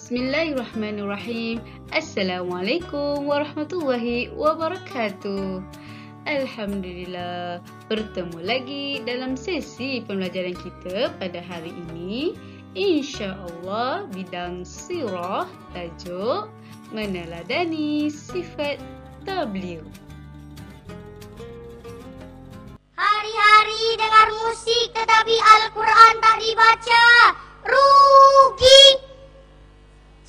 Bismillahirrahmanirrahim. Assalamualaikum warahmatullahi wabarakatuh. Alhamdulillah, bertemu lagi dalam sesi pembelajaran kita pada hari ini. InsyaAllah bidang sirah, tajuk meneladani sifat tabligh. Hari-hari dengar musik tetapi Al-Quran tak dibaca, rugi.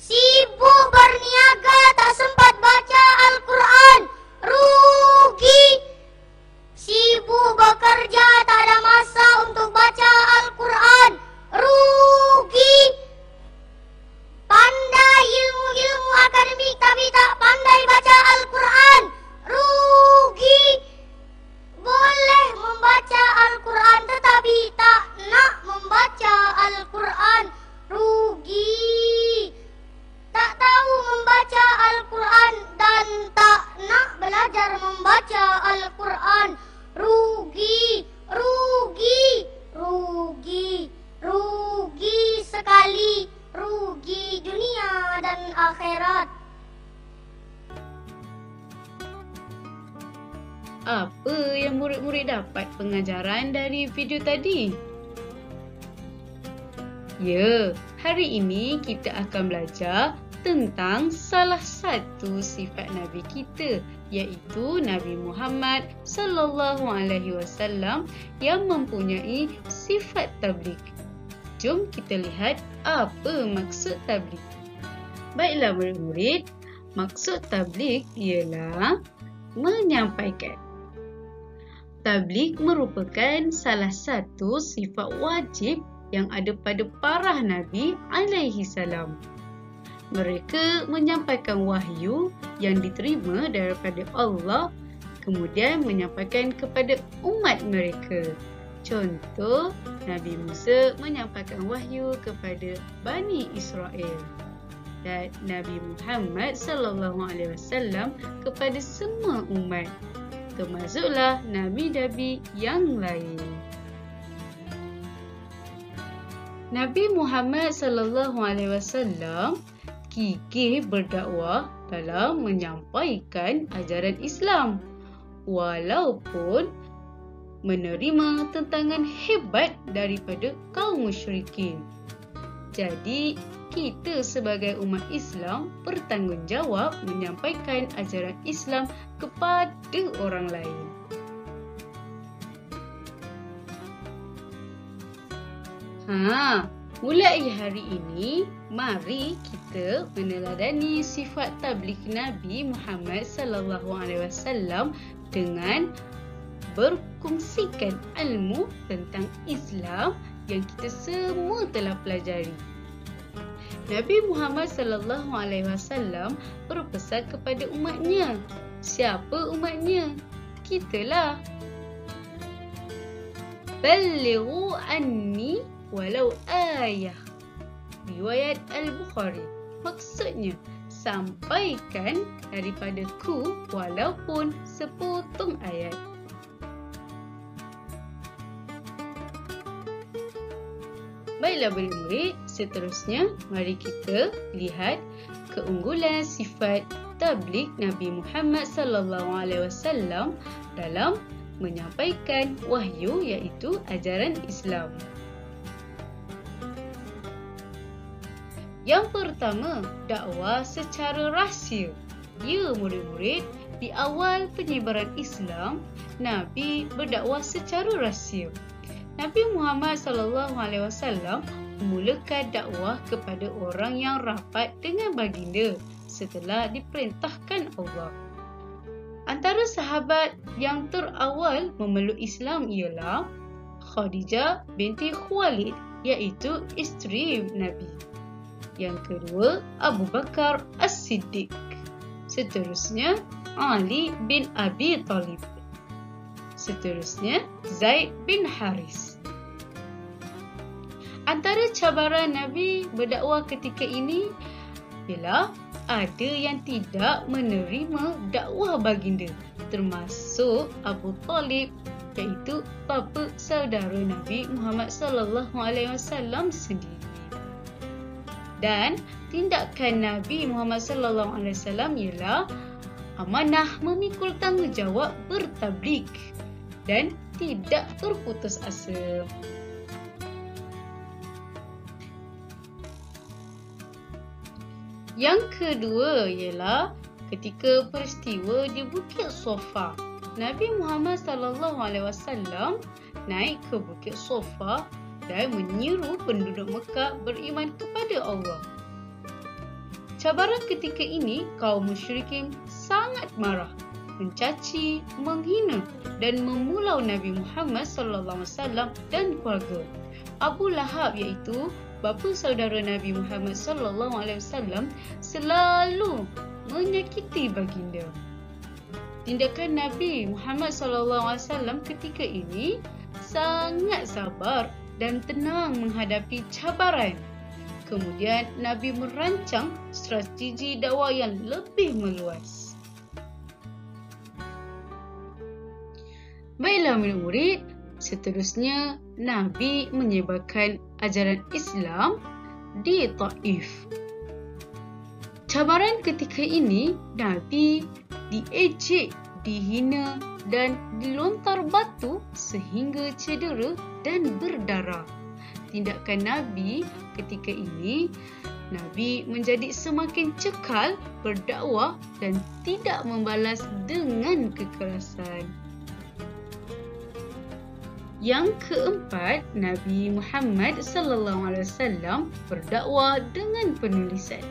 Sibuk berniaga tak sempat baca Al-Quran, rugi. Sibuk bekerja tak ada masa untuk baca Al-Quran, rugi. Pandai ilmu-ilmu akademik tapi tak pandai baca Al-Quran, rugi. Boleh membaca Al-Quran tetapi tak nak membaca Al-Quran, rugi. Tak tahu membaca Al-Quran dan tak nak belajar membaca Al-Quran, rugi, rugi, rugi, rugi sekali, rugi dunia dan akhirat. Apa yang murid-murid dapat pengajaran dari video tadi? Ya, hari ini kita akan belajar tentang salah satu sifat Nabi kita, iaitu Nabi Muhammad sallallahu alaihi wasallam yang mempunyai sifat tabligh. Jom kita lihat apa maksud tabligh. Baiklah murid-murid, maksud tabligh ialah menyampaikan. Tabligh merupakan salah satu sifat wajib yang ada pada para Nabi alaihi salam. Mereka menyampaikan wahyu yang diterima daripada Allah, kemudian menyampaikan kepada umat mereka. Contoh, Nabi Musa menyampaikan wahyu kepada Bani Israel dan Nabi Muhammad sallallahu alaihi wasallam kepada semua umat, termasuklah nabi-nabi yang lain. Nabi Muhammad sallallahu alaihi wasallam gigih berdakwah dalam menyampaikan ajaran Islam walaupun menerima tentangan hebat daripada kaum musyrikin. Jadi, kita sebagai umat Islam bertanggungjawab menyampaikan ajaran Islam kepada orang lain. Mulai hari ini, mari kita meneladani sifat tabligh Nabi Muhammad sallallahu alaihi wasallam dengan berkongsikan ilmu tentang Islam yang kita semua telah pelajari. Nabi Muhammad sallallahu alaihi wasallam berpesan kepada umatnya. Siapa umatnya? Kitalah. Ballighu anni walau ayah. Riwayat Al-Bukhari. Maksudnya, sampaikan daripadaku walaupun sepotong ayat. Baiklah murid-murid, seterusnya mari kita lihat keunggulan sifat tabligh Nabi Muhammad sallallahu alaihi wasallam dalam menyampaikan wahyu, iaitu ajaran Islam. Yang pertama, dakwah secara rahsia. Ya murid-murid, di awal penyebaran Islam, Nabi berdakwah secara rahsia. Nabi Muhammad sallallahu alaihi wasallam memulakan dakwah kepada orang yang rapat dengan baginda setelah diperintahkan Allah. Antara sahabat yang terawal memeluk Islam ialah Khadijah binti Khuwailid, iaitu isteri Nabi. Yang kedua, Abu Bakar As-Siddiq. Seterusnya, Ali bin Abi Talib. Seterusnya, Zaid bin Haris. Antara cabaran Nabi berdakwah ketika ini ialah ada yang tidak menerima dakwah baginda, termasuk Abu Talib, iaitu bapa saudara Nabi Muhammad sallallahu alaihi wasallam sendiri. Dan tindakan Nabi Muhammad sallallahu alaihi wasallam ialah amanah memikul tanggungjawab bertabligh dan tidak berputus asa. Yang kedua ialah ketika peristiwa di Bukit Sofa. Nabi Muhammad sallallahu alaihi wasallam naik ke Bukit Sofa dan menyeru penduduk Mekah beriman kepada Allah. Cabaran ketika ini, kaum musyrikin sangat marah, mencaci, menghina dan memulau Nabi Muhammad sallallahu alaihi wasallam dan keluarga. Abu Lahab iaitu bapa saudara Nabi Muhammad sallallahu alaihi wasallam selalu menyakiti baginda. Tindakan Nabi Muhammad sallallahu alaihi wasallam ketika ini sangat sabar dan tenang menghadapi cabaran. Kemudian Nabi merancang strategi dakwah yang lebih meluas. Baiklah murid-murid, seterusnya Nabi menyebarkan ajaran Islam di Taif. Cabaran ketika ini, Nabi diejek, dihina dan dilontar batu sehingga cedera dan berdarah. Tindakan Nabi ketika ini, Nabi menjadi semakin cekal berdakwah dan tidak membalas dengan kekerasan. Yang keempat, Nabi Muhammad sallallahu alaihi wasallam berdakwah dengan penulisan.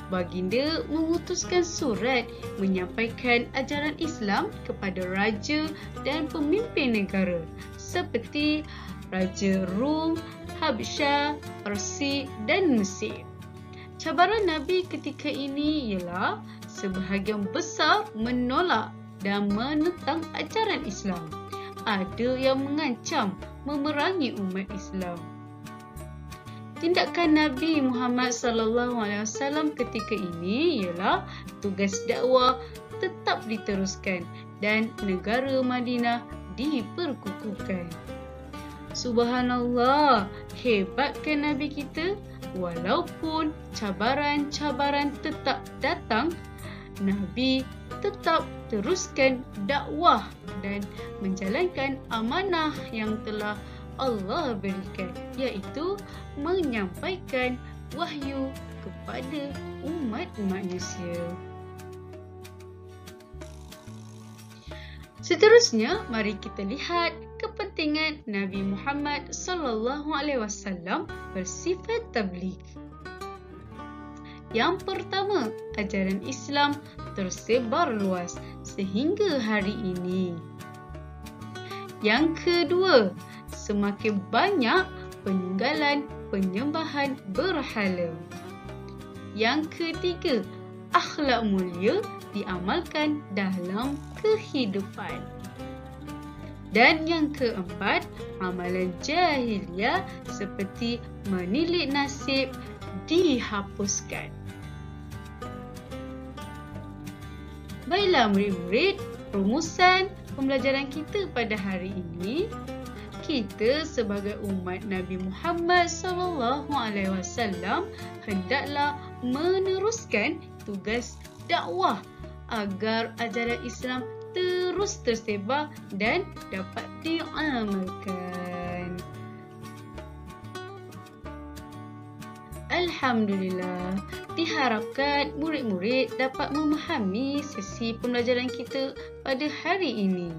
Baginda mengutuskan surat menyampaikan ajaran Islam kepada raja dan pemimpin negara seperti Raja Rom, Habsyah, Parsi dan Mesir. Cabaran Nabi ketika ini ialah sebahagian besar menolak dan menentang ajaran Islam. Ada yang mengancam memerangi umat Islam. Tindakan Nabi Muhammad sallallahu alaihi wasallam ketika ini ialah tugas dakwah tetap diteruskan dan negara Madinah diperkukuhkan. Subhanallah, hebatkan Nabi kita. Walaupun cabaran-cabaran tetap datang, Nabi tetap teruskan dakwah dan menjalankan amanah yang telah Allah berikan, iaitu menyampaikan wahyu kepada umat manusia. Seterusnya, mari kita lihat kepentingan Nabi Muhammad sallallahu alaihi wasallam bersifat tabligh. Yang pertama, ajaran Islam tersebar luas sehingga hari ini. Yang kedua, semakin banyak peninggalan penyembahan berhala. Yang ketiga, akhlak mulia diamalkan dalam kehidupan. Dan yang keempat, amalan jahiliah seperti menilik nasib dihapuskan. Baiklah murid-murid, rumusan pembelajaran kita pada hari ini, kita sebagai umat Nabi Muhammad SAW hendaklah meneruskan tugas dakwah agar ajaran Islam terus tersebar dan dapat diamalkan. Alhamdulillah, diharapkan murid-murid dapat memahami sesi pembelajaran kita pada hari ini.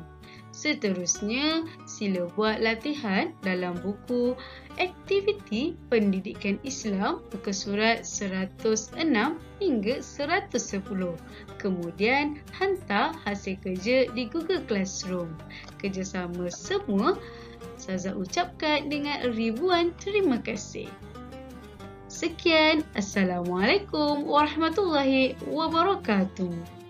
Seterusnya, sila buat latihan dalam buku Aktiviti Pendidikan Islam muka surat 106 hingga 110. Kemudian hantar hasil kerja di Google Classroom. Kerjasama semua, Ustazah ucapkan dengan ribuan terima kasih. Sekian, Assalamualaikum warahmatullahi wabarakatuh.